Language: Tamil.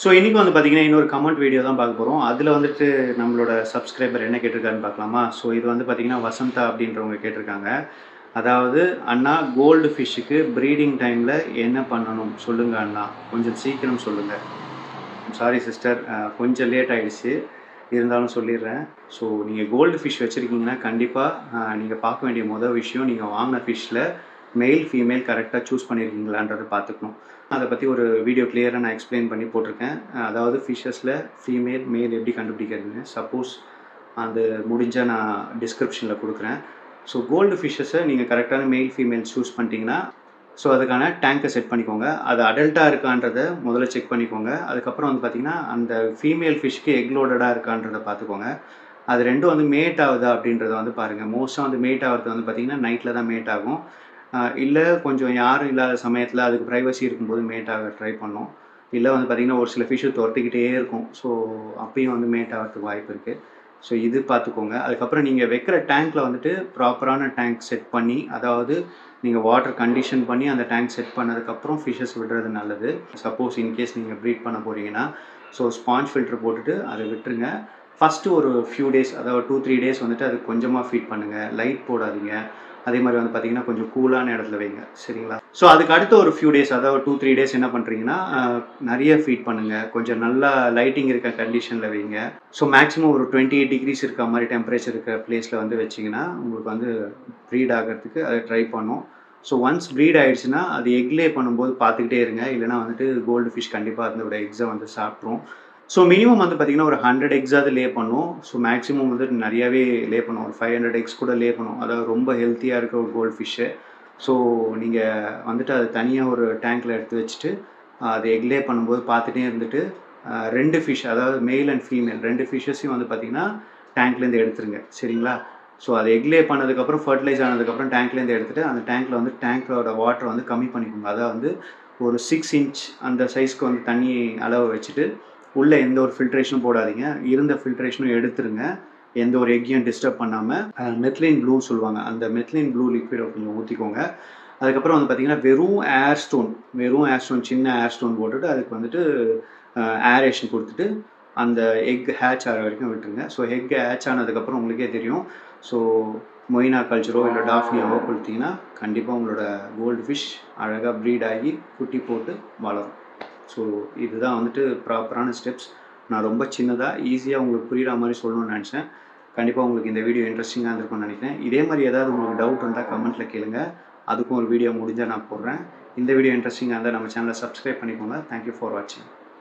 ஸோ இன்றைக்கி வந்து பார்த்திங்கன்னா இன்னொரு கமெண்ட் வீடியோ தான் பார்க்க போகிறோம். அதில் வந்துட்டு நம்மளோட சப்ஸ்கிரைபர் என்ன கேட்டிருக்காருன்னு பார்க்கலாமா? ஸோ இது வந்து பார்த்திங்கன்னா வசந்தா அப்படின்றவங்க கேட்டிருக்காங்க. அதாவது அண்ணா கோல்டு ஃபிஷ்ஷுக்கு ப்ரீடிங் டைமில் என்ன பண்ணணும் சொல்லுங்கள் அண்ணா, கொஞ்சம் சீக்கிரம் சொல்லுங்கள். சாரி சிஸ்டர், கொஞ்சம் லேட் ஆகிடுச்சு, இருந்தாலும் சொல்லிடுறேன். ஸோ நீங்கள் கோல்டு ஃபிஷ் வச்சுருக்கீங்கன்னா கண்டிப்பாக நீங்கள் பார்க்க வேண்டிய மொதல் விஷயம், நீங்கள் வாங்கின ஃபிஷ்ஷில் மெயில் ஃபீமேல் கரெக்டாக சூஸ் பண்ணியிருக்கீங்களான்றதை பார்த்துக்கணும். அதை பற்றி ஒரு வீடியோ கிளியராக நான் எக்ஸ்பிளைன் பண்ணி போட்டிருக்கேன். அதாவது ஃபிஷ்ஷஸில் ஃபீமேல் மேல் எப்படி கண்டுபிடிக்கிறதுன்னு சப்போஸ் அது முடிஞ்சால் நான் டிஸ்கிரிப்ஷனில் கொடுக்குறேன். ஸோ கோல்டு ஃபிஷ்ஷஸை நீங்கள் கரெக்டான மெயில் ஃபீமேல் சூஸ் பண்ணிட்டீங்கன்னா ஸோ அதுக்கான டேங்கை செட் பண்ணிக்கோங்க. அது அடல்ட்டாக இருக்கான்றதை முதல்ல செக் பண்ணிக்கோங்க. அதுக்கப்புறம் வந்து பார்த்திங்கன்னா அந்த ஃபீமேல் ஃபிஷ்க்கு எக் லோடடாக இருக்கான்றதை பார்த்துக்கோங்க. அது ரெண்டும் வந்து மேட் ஆகுதா அப்படின்றத வந்து பாருங்கள். மோஸ்ட்டாக வந்து மேட் ஆகிறது வந்து பார்த்திங்கன்னா நைட்டில் தான் மேட் ஆகும். இல்லை கொஞ்சம் யாரும் இல்லாத சமயத்தில் அதுக்கு ப்ரைவசி இருக்கும்போது மேட் ஆக ட்ரை பண்ணோம். இல்லை வந்து பார்த்திங்கன்னா ஒரு சில ஃபிஷ்ஷு துரத்திக்கிட்டே இருக்கும். ஸோ அப்பயும் வந்து மேட் ஆகிறதுக்கு வாய்ப்பு இருக்குது. ஸோ இது பார்த்துக்கோங்க. அதுக்கப்புறம் நீங்கள் வைக்கிற டேங்க்கில் வந்துட்டு ப்ராப்பரான டேங்க் செட் பண்ணி, அதாவது நீங்கள் வாட்டர் கண்டிஷன் பண்ணி அந்த டேங்க் செட் பண்ணதுக்கப்புறம் ஃபிஷ்ஷஸ் விடுறது நல்லது. சப்போஸ் இன்கேஸ் நீங்கள் ப்ரீட் பண்ண போகிறீங்கன்னா ஸோ ஸ்பாஞ்ச் ஃபில்ட்ரு போட்டுட்டு அதை விட்டுருங்க. ஃபஸ்ட்டு ஒரு ஃபியூ டேஸ், அதாவது 2-3 டேஸ் வந்துட்டு அதுக்கு கொஞ்சமாக ஃபீட் பண்ணுங்கள். லைட் போடாதீங்க. அதே மாதிரி வந்து பார்த்திங்கன்னா கொஞ்சம் கூலான இடத்துல வைங்க, சரிங்களா? ஸோ அதுக்கு அடுத்த ஒரு ஃபியூ டேஸ், அதாவது 2-3 டேஸ் என்ன பண்ணுறீங்கன்னா நிறைய ஃபீட் பண்ணுங்கள். கொஞ்சம் நல்லா லைட்டிங் இருக்க கண்டிஷனில் வைங்க. ஸோ மேக்ஸிமம் ஒரு 28 டிகிரிஸ் இருக்க மாதிரி டெம்பரேச்சர் இருக்கிற பிளேஸில் வந்து வச்சிங்கன்னா உங்களுக்கு வந்து ப்ரீட் ஆகிறதுக்கு அதை ட்ரை பண்ணும். ஸோ ஒன்ஸ் ப்ரீட் ஆகிடுச்சுன்னா அது எக்லே பண்ணும்போது பார்த்துக்கிட்டே இருங்க. இல்லைனா வந்துட்டு கோல்டு ஃபிஷ் கண்டிப்பாக அதோட எக்ஸை வந்து சாப்பிட்ரும். ஸோ மினிமம் வந்து பார்த்திங்கன்னா ஒரு 100 எக்ஸாவது லே பண்ணும். ஸோ மேக்ஸிமம் வந்து நிறையாவே லே பண்ணும். ஒரு 500 எக்ஸ் கூட லே பண்ணும். அதாவது ரொம்ப ஹெல்த்தியாக இருக்க ஒரு கோல்டு ஃபிஷ்ஷு. ஸோ நீங்கள் வந்துட்டு அது தனியாக ஒரு டேங்க்கில் எடுத்து வச்சுட்டு அது எக் லே பண்ணும்போது பார்த்துட்டே இருந்துட்டு 2 ஃபிஷ், அதாவது மேல் அண்ட் ஃபீமேல் 2 ஃபிஷ்ஷஸையும் வந்து பார்த்திங்கன்னா டேங்க்லேருந்து எடுத்துருங்க, சரிங்களா? ஸோ அது எக் லே பண்ணதுக்கப்புறம் ஃபர்டிலைஸ் ஆனதுக்கப்புறம் டேங்க்லேருந்து எடுத்துகிட்டு அந்த டேங்க்கில் வந்து டேங்க்கோட வாட்டரை வந்து கம்மி பண்ணிக்கோங்க. அதாவது வந்து ஒரு 6 இன்ச் அந்த சைஸ்க்கு வந்து தண்ணி அளவு வச்சுட்டு உள்ளே எந்த ஒரு ஃபில்ட்ரேஷனும் போடாதீங்க. இருந்த ஃபில்ட்ரேஷனும் எடுத்துருங்க. எந்த ஒரு எக்கையும் டிஸ்டர்ப் பண்ணாமல் மெத்லின் ப்ளூ சொல்லுவாங்க, அந்த மெத்லின் ப்ளூ லிக்விடை கொஞ்சம் ஊற்றிக்கோங்க. அதுக்கப்புறம் வந்து பார்த்திங்கன்னா வெறும் ஏர் ஸ்டோன் சின்ன ஏர் ஸ்டோன் போட்டுட்டு அதுக்கு வந்துட்டு ஏரேஷன் கொடுத்துட்டு அந்த எக் ஹேட்ச் ஆகிற வரைக்கும் விட்டுருங்க. ஸோ எக் ஹேட்ச் ஆனதுக்கப்புறம் உங்களுக்கே தெரியும். ஸோ மொயினா கல்ச்சரோ இல்லை டாஃப்னியாவோ கொடுத்தீங்கன்னா கண்டிப்பாக உங்களோட கோல்டு ஃபிஷ் அழகாக ப்ரீட் ஆகி குட்டி போட்டு வளரும். ஸோ இதுதான் வந்துட்டு ப்ராப்பரான ஸ்டெப்ஸ். நான் ரொம்ப சின்னதாக ஈஸியாக உங்களுக்கு புரிகிற மாதிரி சொல்லணும்னு நினச்சேன். கண்டிப்பாக உங்களுக்கு இந்த வீடியோ இன்ட்ரெஸ்டிங்காக இருந்திருக்கும்னு நினைக்கிறேன். இதே மாதிரி ஏதாவது உங்களுக்கு டவுட் இருந்தால் கமெண்ட்டில் கேளுங்க. அதுக்கும் ஒரு வீடியோ முடிஞ்சால் நான் போடுறேன். இந்த வீடியோ இன்ட்ரெஸ்டிங்காக இருந்தால் நம்ம சேனலை சப்ஸ்கிரைப் பண்ணிக்கோங்க. தேங்க்யூ ஃபார் வாட்சிங்.